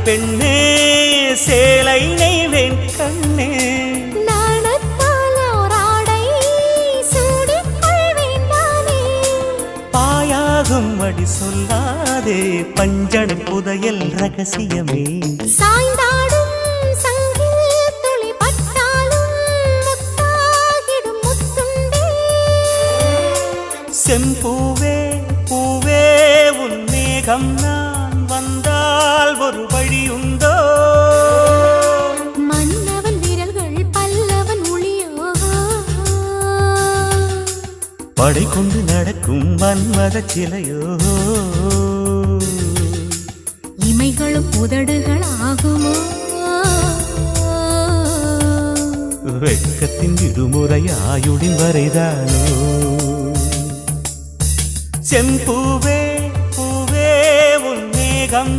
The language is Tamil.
பெண்ணே சேலை நெய்வேன் கண்ணே பாயாகும் அடி சொல்லாதே பஞ்சண புதையல் ரகசியமே சாய்ந்தாடும் சங்கில் துளி பட்டாலும் முத்தாகிடும் முத்துண்டே செம்பூவே பூவே உன் மேகம் நான் வந்தால் ஒரு வழியுண்டோ மன்னவன் விரல்கள் பல்லவன் ஒளியோ படை கொண்டு நடக்கும் மன்மத சிலையோ இமைகளும் உதடுகள் ஆகுமோ வெட்கத்தின் விடுமுறை ஆயுடின் வரைதானோ செம்பூவே பூவே உன் மேகம்